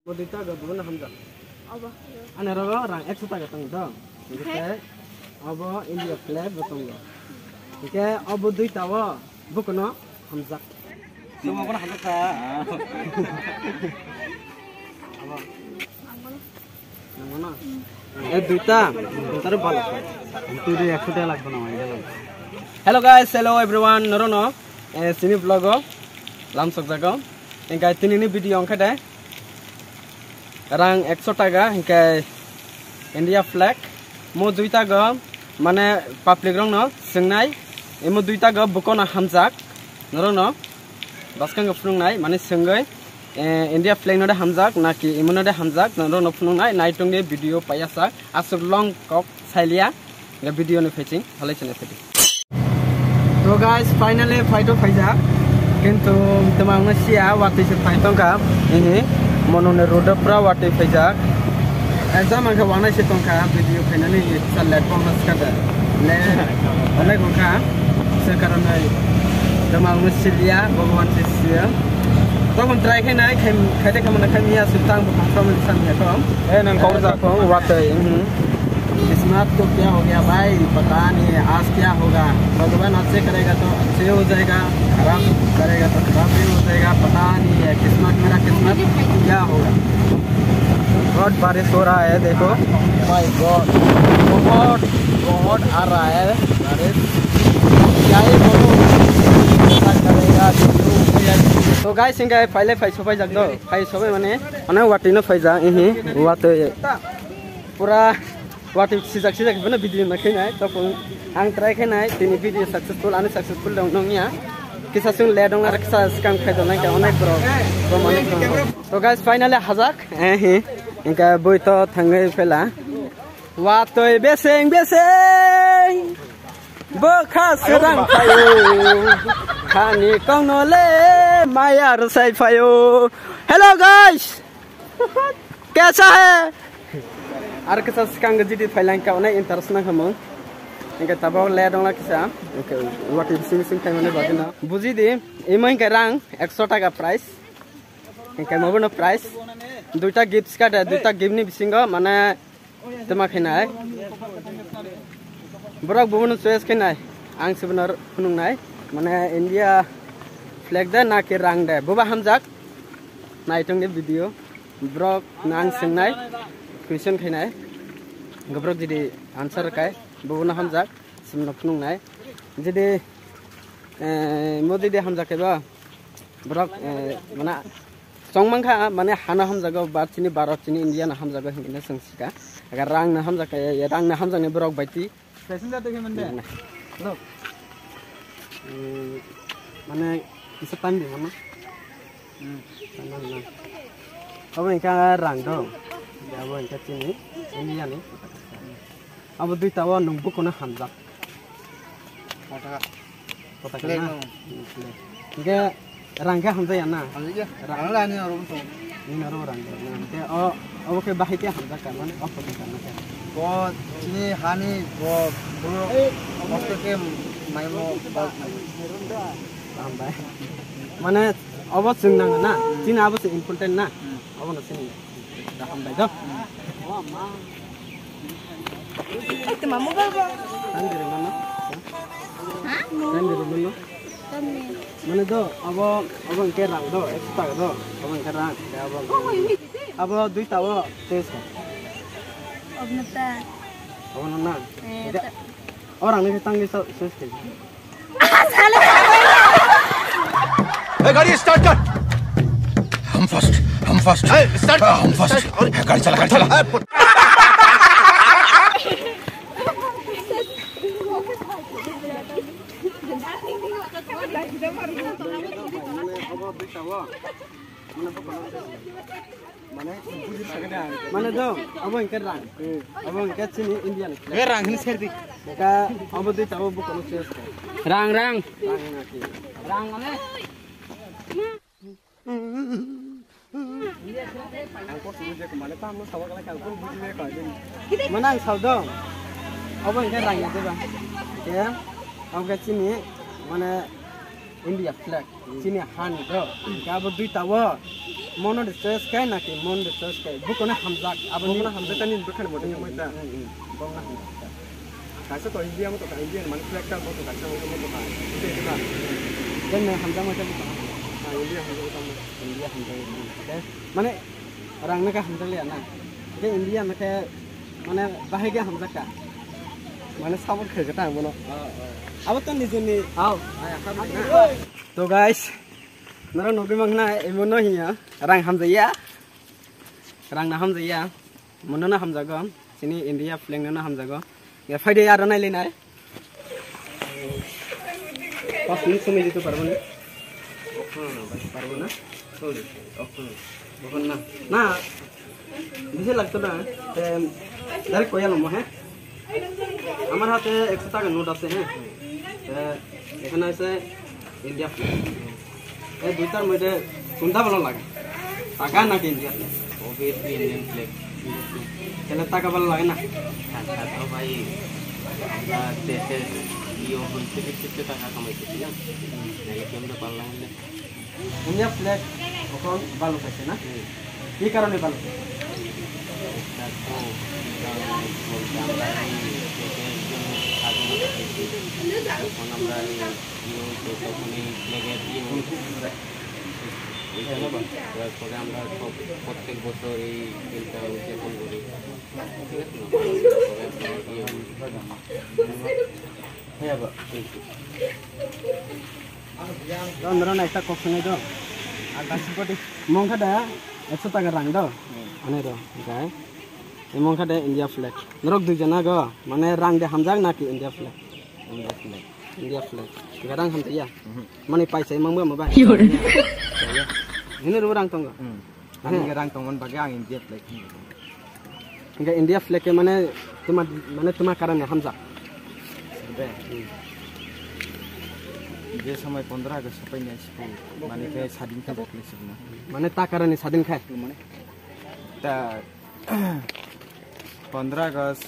Bodita gabung hamza. Ane rogo orang 100 taga tong do. Oke. Abo India flag botong do. Oke, abo duita wo bukono hamza. Semua kono hamza ka. Abo. Namana. Duita. Duita bala. Itu dia 100 taga lagbo na mai. Hello guys, hello everyone. Norono. Sini vlogo. Lam sok jago. Engkai tinini video angkade. Rang 100 taga hingkai India flag mo duita go mane public rong no singnai emo duita go bukona hamjak norono baskang go phunungnai mane singai India flag no de hamjak naki emo no de hamjak norono phunungnai naitung de video payasa asur long kok sailia ga video no fetching halai chene feti to guys finally fight phaija kintu temang na sia wati se fight ka monone roda pra wate phaijak exam angka wana se tongka video finally sa platform haskada le ole gongka se karana damang musilia bhagwan se sia to kon try khai nai khai de kamana khai mia sultang bu from san ya kom nan kor ja ko wate किस्मत को क्या हो गया भाई पता नहीं आज क्या होगा भगवान अच्छे करेगा तो अच्छे हो जाएगा खराब करेगा तो खराब भी हो जाएगा पता नहीं है किस्मत मेरा किस्मत क्या होगा बहुत बारिश हो रहा है देखो माय गॉड बहुत बहुत आ रहा है बारिश क्या ही बोलूं ऐसा करेगा तो गाइस सिंगा पहले फाइसो फाइ जाग दो फाइसो माने अने वाटिनो फाइजा इहि वाते पूरा What if successful bana video na khinai to ang try khinai tini video successful ani successful dong nongya kisa sung le dong ar kisa scam khai dong ka onai pro to guys finally hazak inka boi to thangai phela wa toy beseng bo khas rang phayo khani kong no le maya rasai phayo hello guys कैसा है are के साथ Kong जिदि फाइलां का उन्हें इंटरेस्टना हम इनके तबाव ले दंला किसा ओके वाट इज सिंग सिंग खाइमाने बादिना बुझि दि इमय के रां 100 टाका प्राइस इनके मबनो प्राइस दुइटा गिफ्ट्स का दुइटा गिफ्ट नि बिसिंग माने तमा खैनाय बरक बुबनो चॉइस खैनाय आं सिबनर फुनुंनाय माने इंडिया फ्लैग दे ना के रां दे बुबा हमजाक नाइटंग वीडियो ब्रक नां सिंनाय क्वेश्चन खाइनाय गब्रक जिदि आंसर काय बुबना हमजाक सिमना फुनुंनाय जिदि मोदिदि हमजाकैबा ब्रक माने संमांखा माने हाना हमजागो बारथिनि भारतनि इन्डियाना हमजागो हिंगिना संसिका अगर रांना हमजाकै रांना हमजाने ब्रक बायति क्वेश्चन जाते मोनदे लो माने इसे टाइम दि माने अब इनका रां दो अब इनका चिनी इंडिया ने अब दुईटा वो नंबू को ना हमजा पता ना इनके रंग का हमजा या ना रंग लाने और उनको इन और रंग इनके अब के बाहर क्या हमजा करना है अब पता करना है वो चिनी हानी वो बुरो मस्त के माइमो हम भाई माने अब सिंगना ना चिन अब से इम्पोर्टेंट ना अब ना सिंग हम भाई तो itu mamu berapa? Sendiri mana? Hah? Sendiri mana? Mana tu? Abo ingke rang tu, ekstra tu. Abo ingke rang, abo dua tahu tes. Abo nata. Abo nana. Orang ni kita angin tes tes. Salah. Hey, गाड़ी start कर. हम first. Hey, start. हम first. गाड़ी चला. Mana tu? Abo ingke rang. Abo ingke sini Indian. रंग नहीं सेर दी. Ka abo dua tahu bukan tes. रंग Rang mana? Mana ang saudo? Abo ingke rang ya tu bang. Ya, abo ke sini mana India flag sini han do abo duita wo mono de stress kai na ki mono de stress kai bukona hamzak abo ni hamzak tani bukan mo tani mai ta bongna kaisa to India mo to India man flag ta mo to kaisa mo to ka itu na dan hamzak mo ta India hamzak utama India hamzak mane orang na ka hamzak liya na ke India na ke mane bahaya hamzak ka mane sabot khagata mono अब तो निजुनी आओ तो guys नरा नोबे मंगना amino हिया रां हमजैया रां ना हमजैया mono ना हमजागो सिनि इंडिया फ्लैग ना हमजागो या फाइदे आरो नायलेनाय पास मिनिट समय दितो पारबोने पारबोना बखन ना दिसे लागतो ना डायरेक्ट कोया लमो है আমার হাতে 100 টাকা নোট আছে হ্যাঁ এখানে আছে ইন্ডিয়া ফ্ল্যাগ এই দুইটার মধ্যে কোনটা ভালো লাগে টাকা নাকি India flag obviously Indian flag তাহলে টাকা ভালো লাগে না তো ভাই আমরা দেশে ইও হইতে কিছু টাকা কামাইতেছি না নাকি আমরা পারলাম না ইন্ডিয়া ফ্ল্যাগ এখন ভালো আছে না কি কারণে ভালো প্রত্যেক বছর এই দিনটা উদযাপন করি ঠিক একটা কখন আর গাছপটি মংখাটা 100 টাকা রাং দাও মানে গায়ে মংখাটা ইন্ডিয়া ফ্ল্যাগ নরক দুইজনা গো মানে রাং দে হামজাক নাকি ইন্ডিয়া ফ্ল্যাগ ইন্ডিয়া ফ্ল্যাগ গারাং হামজাইয়া মানে পাইছে মাংবা মাবা হিনে রো রাং তং গো মানে রাং তংন বাগে আং India flag Inca India flag के মানে তোমার কারণে হামজাক যে সময় 15 আগস্ট পাইনা সিকো মানে কে স্বাধীন খাই দেখলেছিস না মানে তা কারণে স্বাধীন খাই মানে তা 15 अगस्त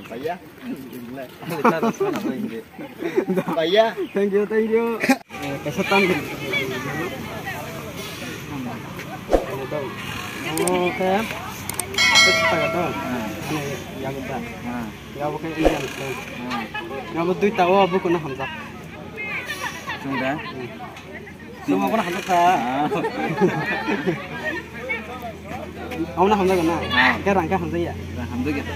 भैया भैया थैंक यू कैसा काम okay ya betul tahu abu kena hamzah sudah semua kena hamzah ông nào hamzah kena cái rang cái hamzah ya hamzah gitu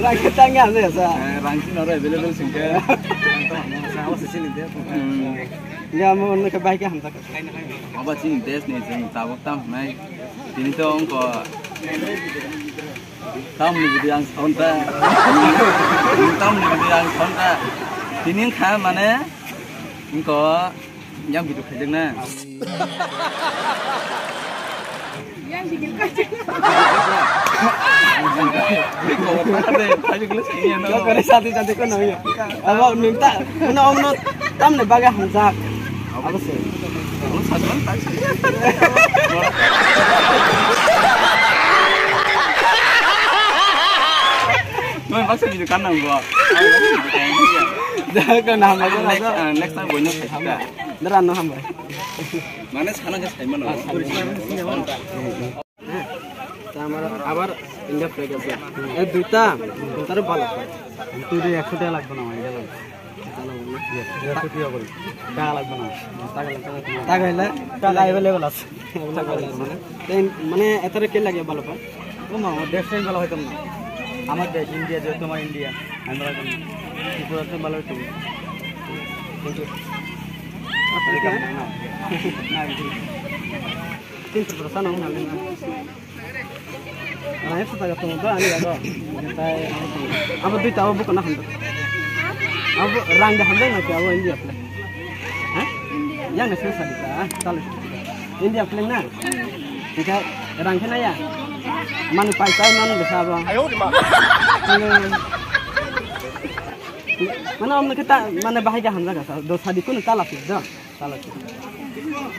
rang kita nggak hamzah ya sa rang sih nora available sih ke sama sih sini dia ya mau nak kebaik hamzah apa sih tes nih sih tahu tam mai ini tuh engkau tam nih jadi yang sonta tam nih jadi yang sonta ini kan mana engkau yang hidup aja na yang bikin kacang kau kare cantik kan namanya apa minta mana om not tam nih bagai hamzah apa sih om satuan tak Noi bakso di kanan gua. Jangan nama aja. Next time bonyo kita. Beneran no hamba. Mana sekarang ke Simon. আমার আবার India flag আছে এই দুইটা তার ভালো তুই 100 টাকা লাগবে না এটা লাগবে টাকা কি হবে টাকা লাগবে না টাকা হইলে টাকা अवेलेबल আছে মানে এতরে কি লাগে ভালো পায় না দেশটাই ভালো হইতাম না আমার দেশ ইন্ডিয়া যে তোমার ইন্ডিয়া আমরা ত্রিপুরাতে ভালো হইতো কিন্তু আপনি কেন না 300% না Nah, itu saja tunggu ani ada. Saya apa duit tahu bukan nak hendak. Apa rang dah hendak nak tahu India plan. Hah? Yang nasi sadika, tahu. India plan na. Jika rang kena ya. Mana paisai mana besar bang. Ayo di mana? Mana om kita mana bahagia hendak asal. Dos sadikun talah sih, dah. Talah sih.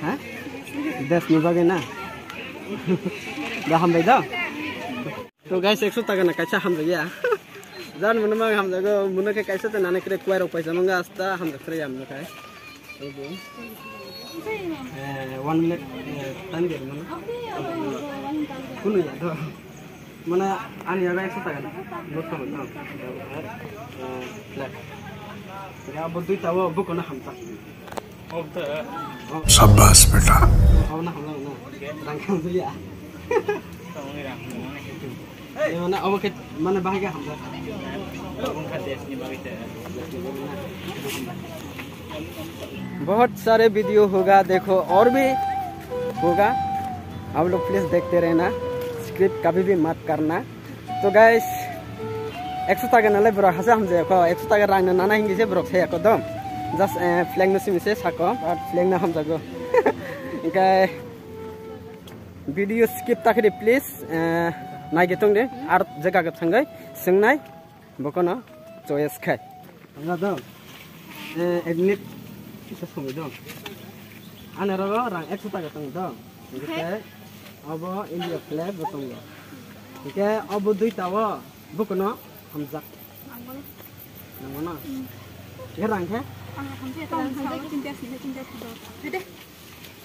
Hah? Des ni bagaimana? Dah hambai dah. तो guys 100 টাকা না কাঁচা Hamza Jan mana mang ham jago mana ke kaisa te nane kre kuai rok paisa manga asta ham jakre yam no kai. 1 minute time ge mana. Kunu ya to. Mana ani aga 100 taka. Not ko na. Flat. Ya bodui tawo buko na ham ta. शाबाश बेटा Oh na ham na. Rangkang tu ya. Mana awak ke mana bahagia ham ta. बहुत सारे video होगा देखो और भी होगा आप लोग प्लीज देखते रहना स्क्रिप्ट कभी भी मत करना तो guys 100 taga nalai bro hasa hamje ko 100 taga rang na nana hingi se bro se ko dom just flag no sim se sako but flag na hamja go okay video skip takri please nai getong de ar jaga ga thangai singnai bokono choice khai anga dom edit isa sumi dom ana ro rang 100 taga tong dom okay abo India flag botong do okay abo dui tawa bokono hamzak nangona ye rang khe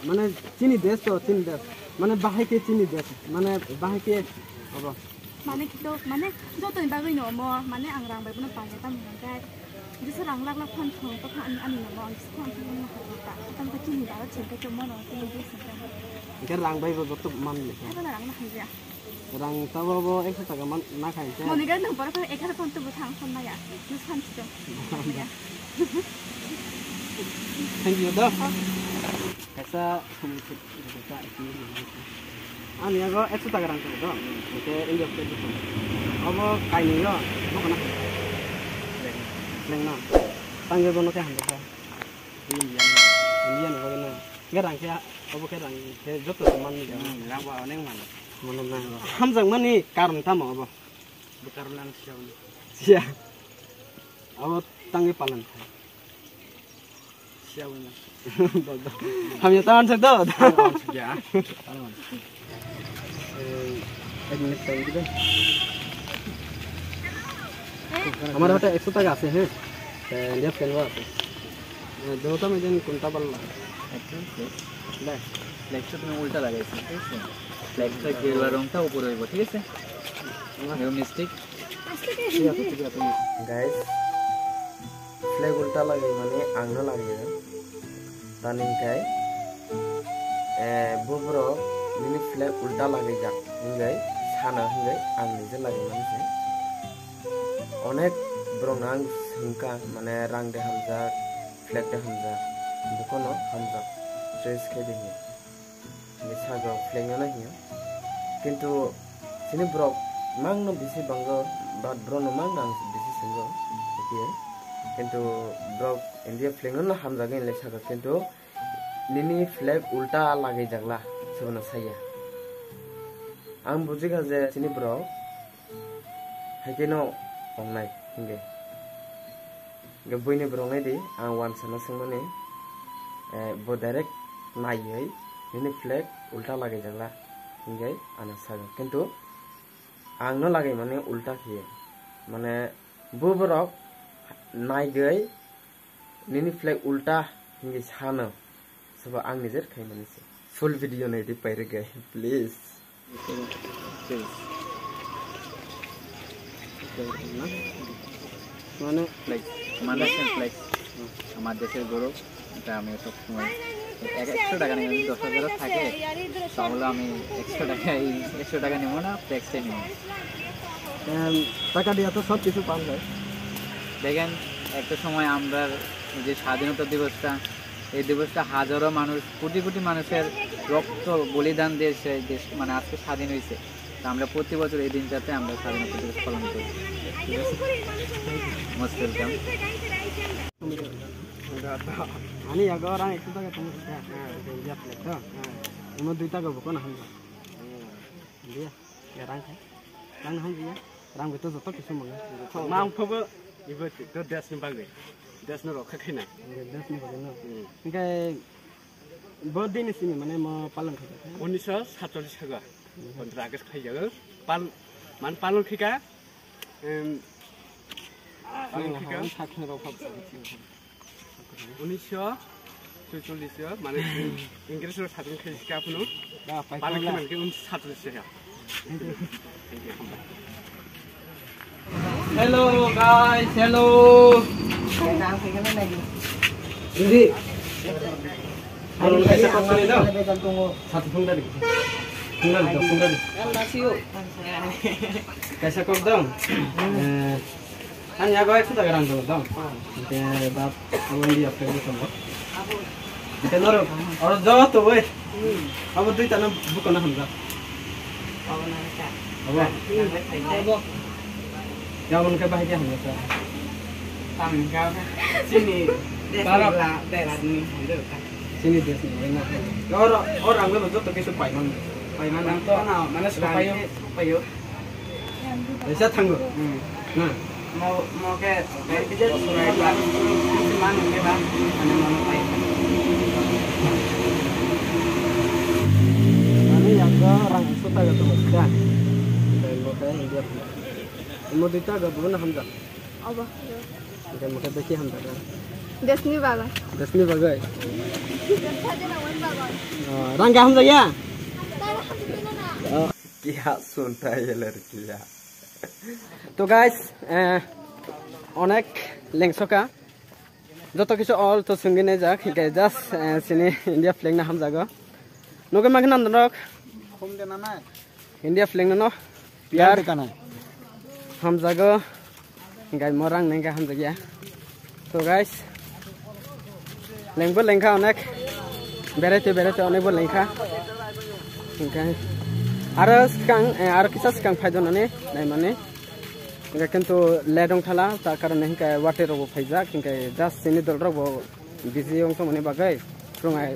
mane chini des to chini des mane bahai ke chini des mane bahai ke abo mane kito mane jo to ba no mo mane ang rang bai buna pa ta mi ga dis rang lak lak phan thong to khan ani no mo khon thong na ha ta tam ka chini ba chen ka chomo no te ji sa ke rang bai bo to man le ka rang na ha ja rang tawa bo 100 taga man na khai che mo ni ga no ba ka ekha phan to bu thang khon na ya dis phan chi thank you do kaisa sumi ka iki ani ago 100 taga rang do ke India flag do abo kai ni yo bokona leng na tangge bono ke handa ka Indian ko na ke rang ke abo ke rang ke joto man ni rang ba oneng man mana na hamjang mani karon tamo abo bekarulan siau sia abo tangge palan siau na hamnya tawan sa do ya edit tahu gitu हमारे होते 100 तक आते हैं India flavour आते दो तो में जन कुंटा बल ले फ्लैग तुम्हें उल्टा लगा इसमें ठीक है फ्लैग का गेरुआ रंग था ऊपर होगा ठीक है ये मिस्टेक गाइस फ्लैग उल्टा लगे माने आंगना लगे तानिं काय बुब्रो मिनी फ्लैग उल्टा लगे जा हिंगाय साना हिंगाय आंगनि जे लगे माने अनेक ब्रंगां संका माने रां दे हमजा फ्लैग दे हमजा बुकोनो हमजा ड्रेस के दे नि सागो फ्लैग ना हियो किंतु सिनि bro mang no bisi banggo but bro no mang nang bisi singo okay किंतु bro India flag no hamza gain le saga किंतु nini flag ulta lagi jagla sebana saya ang bujiga je sini bro hakeno ongnai hinge ge boyne bro ngai di ang wan sana singmane bo direct nai nini flag ulta lagi jagla hinge ana saga किंतु आं न लागे माने उल्टा खिए माने बुबरक नाय गई निनी flag उल्टा हिंगे सानो सब आं निजर खाय माने से फुल वीडियो नै दि पाइरे गई प्लीज माने फ्लैग हमारा फ्लैग हमारे देश गौरव এটা আমি সব সময় 100 টাকা নিয়ে 10,000 থাকে তাহলে আমি 100 টাকা নেব না ট্যাক্সে নেব টাকা দিয়া তো সব কিছু পাওয়া যায় দেখেন একটা সময় আমরা যে স্বাধীনতা দিবসটা এই দিবসটা হাজারো মানুষ কোটি কোটি মানুষের রক্ত বলিদান দিয়ে সেই দেশ মানে আজকে স্বাধীন হয়েছে তা আমরা প্রতি বছর এই দিনটাতে আমরা স্বাধীনতা দিবস পালন করি most welcome ani ago orang itu tak ketemu kita dia flag tu ini dua tak bukan ham dia ya rang ham dia rang itu jatuh ke semua mang phoba ibu itu das ni bagai das ni rokha kena das ni bagai no ingkai birthday ni sini mana mau palang kita 1947 saga 15 Agust khai jaga man palang khika মানে ইংরেজের স্বাধীন খাইছে আপনি পালাকে মানে উন ছাত্রছে Hello guys, hello. Hindi. Ano kasi kung ano daw? Satu pun dari. Pun dari. Kasi kung daw. Hanya guys kita garang daw. Ke bab awan dia pergi sama. Kita noro. Orang jauh tu weh. Abu tu tanam bukan hamza. Awan nak. Awan. Yang mana kebahagia hanya saya. Tanggal sini deslah daerah ini sini desnya. Orang memang betul betul payman. Payman itu mana supaya. Bisa tangguh. Nah mau ke kerja supaya mana ke bang mana payman. Ini yang orang suka itu kan. Kita India. Modita agak bukan Hamza. Apa? Kita mau ke Hamza kan. Desni baga. Desni baga. Rangga Hamza ya? क्या सुनता है ये लड़कियाँ तो guys अनेक लेंसका जो तो किसी और तो सुंगी नहीं जा कि जस्ट सिने इंडिया फ्लैग ना हम जागा नोके मांगना नरक घूम देना ना इंडिया फ्लैग ना प्यार का ना हम जागा गाय मोरंग नहीं का हम जागिया तो गाइस लेंबो लेंखा अनेक बेरेते अनेक बो लेंखा गाय आरो किसा सिगां फायदोनानै नाय माने किन्तु लेदं थाला ता कारण हिंका वाटेरावबो फायजा हिंका जास्ट सिनि दलरावबो बिजि अंस मने बागै फ्रुङाय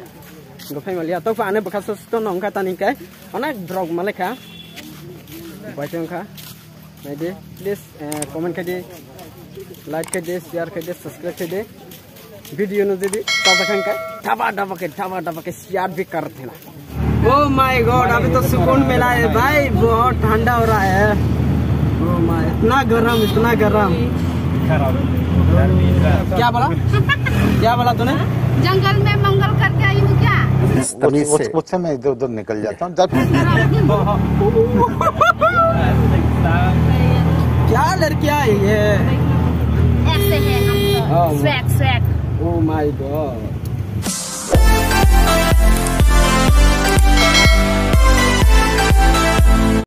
गफाय मालिया तो फाने बखासस्तो नंका तानिका अनेक ड्रग मालेखा बायजंखा नायदि प्लिज कमेन्ट खादि लाइक खादि शेयर खादि सब्सक्राइब खादि वीडियो न जदि तबखांका दबा के शेयर भी करते ना Oh my God, अभी तो सुकून मिला है भाई, बहुत ठंडा हो रहा है। Oh my, इतना गरम। क्या बोला तूने? जंगल में मंगल करके आई हूँ क्या? उससे मैं इधर उधर निकल जाता हूँ। क्या लड़कियाँ है ये? ऐसे है हम स्वैग। Oh my God।